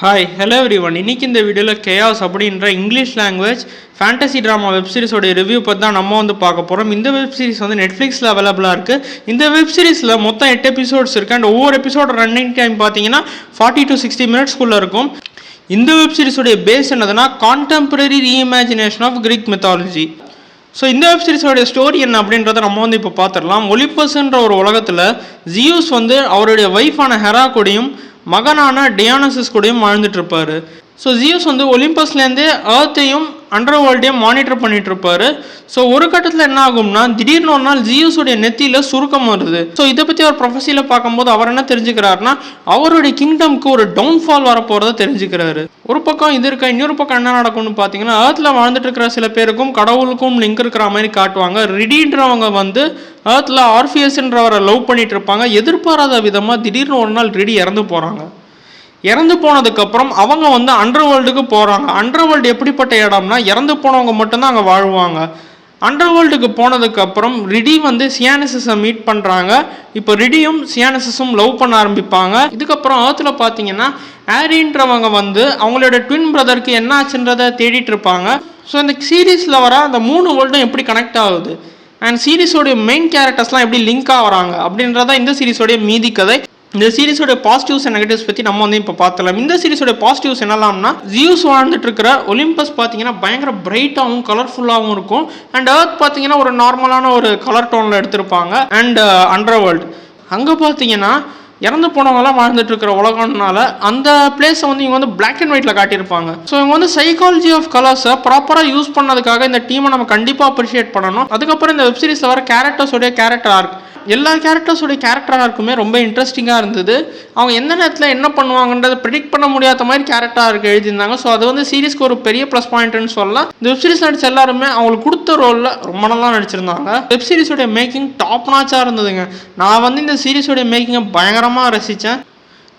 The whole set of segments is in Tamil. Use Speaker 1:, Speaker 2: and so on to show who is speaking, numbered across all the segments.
Speaker 1: Hi hello everyone. இன்றைக்கி இந்த வீடியோவில் கேயாஸ் அப்படின்ற English language fantasy drama web சீரிஸோட ரிவ்யூ பற்றி தான் நம்ம வந்து பார்க்க போகிறோம். இந்த வெப் சீரிஸ் வந்து நெட்ஃப்ளிக்ஸில் அவைலபிளாக இருக்குது. இந்த வெப் சீரிஸில் மொத்தம் 8 எபிசோட்ஸ் இருக்குது. அண்ட் ஒவ்வொரு எபிசோட ரன்னிங் டைம் பார்த்தீங்கன்னா 40 to 60 மினிட்ஸ்க்குள்ளே இருக்கும். இந்த வெப் சீரிஸோடைய பேஸ் என்னதுன்னா contemporary reimagination of Greek mythology. So இந்த வெப் சீரிஸோடைய ஸ்டோரி என்ன அப்படின்றத நம்ம வந்து இப்போ பார்த்துடலாம். ஒலிம்பஸ்ன்ற ஒரு உலகத்தில் ஜியூஸ் வந்து அவருடைய ஒய்ஃபான ஹெரா கூடயும் மகனான டியானசிஸ் கூடயும் வாழ்ந்துட்டு இருப்பாரு. ஸோ ஜியூஸ் வந்து ஒலிம்பஸ்லேருந்தே ஏர்த்தையும் அண்டர் வேர்ல்டையும் மானிட்டர் பண்ணிட்டு இருப்பாரு. ஸோ ஒரு கட்டத்தில் என்ன ஆகும்னா திடீர்னு ஒரு நாள் ஜியூஸுடைய நெத்தியில் சுருக்கம் வருது. ஸோ இதை பற்றி அவர் ப்ரொஃபஸியில் பார்க்கும்போது அவர் என்ன தெரிஞ்சுக்கிறாருன்னா அவருடைய கிங்டம்க்கு ஒரு டவுன்ஃபால் வரப்போகிறத தெரிஞ்சுக்கிறாரு. ஒரு பக்கம் இது இருக்க, இன்னொரு பக்கம் என்ன நடக்கும்னு பார்த்தீங்கன்னா ஏர்த்தில் வாழ்ந்துட்டு இருக்கிற சில பேருக்கும் கடவுளுக்கும் லிங்க் இருக்கிற மாதிரி காட்டுவாங்க. ரிடின்றவங்க வந்து ஏர்த்தில் ஆர்ஃபியஸ்ன்றவரை லவ் பண்ணிட்டு இருப்பாங்க. எதிர்பாராத விதமாக திடீர்னு ஒரு நாள் ரிடி இறந்து போகிறாங்க. இறந்து போனதுக்கப்புறம் அவங்க வந்து அண்டர் வேர்ல்டுக்கு போகிறாங்க. அண்டர் வேர்ல்டு எப்படிப்பட்ட இடம்னா இறந்து போனவங்க மட்டும்தான் அங்கே வாழ்வாங்க. அண்டர் வேர்ல்டுக்கு போனதுக்கப்புறம் ரிடி வந்து சியானசிஸை மீட் பண்ணுறாங்க. இப்போ ரிடியும் சியானசிஸும் லவ் பண்ண ஆரம்பிப்பாங்க. இதுக்கப்புறம் ஏர்த்தில் பார்த்தீங்கன்னா ஆரின்றவங்க வந்து அவங்களோட ட்வின் பிரதருக்கு என்ன ஆச்சுன்றதை தேடிட்டு இருப்பாங்க. ஸோ இந்த சீரீஸில் வர அந்த 3 வேர்ல்டும் எப்படி கனெக்ட் ஆகுது அண்ட் சீரீஸோடைய மெயின் கேரக்டர்ஸ்லாம் எப்படி லிங்க் ஆகிறாங்க அப்படின்றத இந்த சீரீஸோடைய மீதி கதை. இந்த சீரிஸோட பாசிட்டிவ்ஸ் அண்ட் நெகட்டிவ்ஸ் பற்றி நம்ம வந்து இப்போ பார்த்துலாம். இந்த சீரிஸோட பாசிட்டிவ்ஸ் என்னலாம்னா ஜியூஸ் வாழ்ந்துட்டு இருக்கிற ஒலிம்பஸ் பார்த்தீங்கன்னா பயங்கர பிரைட்டாகவும் கலர்ஃபுல்லாகவும் இருக்கும். அண்ட் ஏர்த் பார்த்தீங்கன்னா ஒரு நார்மலான ஒரு கலர் டோனில் எடுத்திருப்பாங்க. அண்ட் அண்டர் வேர்ல்டு அங்கே பார்த்தீங்கன்னா இறந்து போனவங்களாம் வாழ்ந்துட்டு இருக்கிற உலகம்னால அந்த பிளேஸை வந்து இவங்க வந்து பிளாக் அண்ட் ஒயிட்டில் காட்டியிருப்பாங்க. ஸோ இவங்க வந்து சைக்காலஜி ஆஃப் கலர்ஸை ப்ராப்பராக யூஸ் பண்ணதுக்காக இந்த டீமை நம்ம கண்டிப்பாக அப்ரிஷியேட் பண்ணணும். அதுக்கப்புறம் இந்த வெப் சீரிஸில் வர கேரக்டர்ஸோடைய கேரக்டர் ஆர்க் எல்லா கேரக்டர்ஸோடைய கேரக்டராக ரொம்ப இன்ட்ரெஸ்டிங்காக இருந்தது. அவங்க எந்த நேரத்தில் என்ன பண்ணுவாங்கன்றதை ப்ரிடிக்ட் பண்ண முடியாத மாதிரி கேரக்டராக எழுதியிருந்தாங்க. ஸோ அது வந்து சீரிஸ்க்கு ஒரு பெரிய ப்ளஸ் பாயிண்ட்னு சொல்லலாம். இந்த வெப் சீரிஸ் நடிச்ச எல்லாருமே அவங்களுக்கு கொடுத்த ரோலில் ரொம்ப நல்லா நடிச்சிருந்தாங்க. வெப் சீரிஸோடைய மேக்கிங் டாப் நாச்சாக இருந்ததுங்க. நான் வந்து இந்த சீரிஸோடைய மேக்கிங்கை பயங்கரமாக ரசித்தேன்.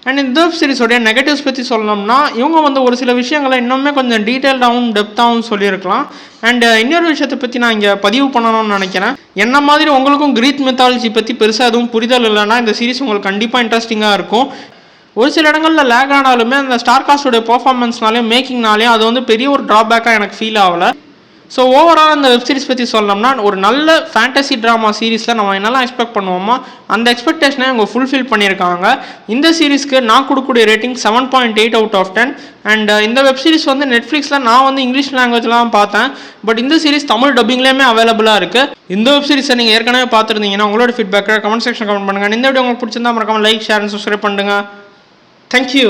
Speaker 1: அண்ட் இந்த வெப் சீரிஸோடைய நெகட்டிவ்ஸ் பற்றி சொல்லணும்னா இவங்க வந்து ஒரு சில விஷயங்களை இன்னுமே கொஞ்சம் டீட்டெயில்டாகவும் டெப்த்தாகவும் சொல்லியிருக்கலாம். அண்ட் இன்னொரு விஷயத்தை பற்றி நான் இங்கே பதிவு பண்ணணும்னு நினைக்கிறேன். என்ன மாதிரி உங்களுக்கும் கிரீக் மித்தாலஜி பற்றி பெருசாக எதுவும் புரிதல் இல்லைன்னா இந்த சீரிஸ் உங்களுக்கு கண்டிப்பாக இன்ட்ரெஸ்டிங்காக இருக்கும். ஒரு சில இடங்களில் லேக் ஆனாலுமே அந்த ஸ்டார் காஸ்டோடைய பர்ஃபார்மன்ஸ்னாலையும் மேக்கிங்னாலையும் அது வந்து பெரிய ஒரு ட்ராபேக்காக எனக்கு ஃபீல் ஆகலை. ஸோ ஓவரால் அந்த வெப் சீரிஸ் பற்றி சொல்லணும்னா ஒரு நல்ல ஃபேண்டசி ட்ராமா சீரிஸில் நம்ம என்னெல்லாம் எக்ஸ்பெக்ட் பண்ணுவோமோ அந்த எக்ஸ்பெக்டேஷனை அவங்க ஃபுல்ஃபில் பண்ணியிருக்காங்க. இந்த சீரிஸ்க்கு நான் கொடுக்கக்கூடிய ரேட்டிங் 7.8 out of 10. அண்ட் இந்த வெப் சீரிஸ் வந்து நெட்ஃப்ளிக்ஸில் நான் வந்து இங்கிலீஷ் லாங்குவேஜ்லாம் பார்த்தேன். பட் இந்த சீரிஸ் தமிழ் டப்பிங்லேயுமே அவைலபிளாக இருக்குது. இந்த வெப் சீரிஸை நீங்கள் ஏற்கனவே பார்த்துருந்தீங்கன்னா உங்களோட ஃபீட்பேக்கை கமெண்ட் செக்ஷன் கமெண்ட் பண்ணுங்கள். இந்த வீடியோ உங்களுக்கு பிடிச்சிருந்தா மறக்காம லைக், ஷேர் அண்ட் சப்ஸ்கிரைப் பண்ணுங்கள். தேங்க்யூ.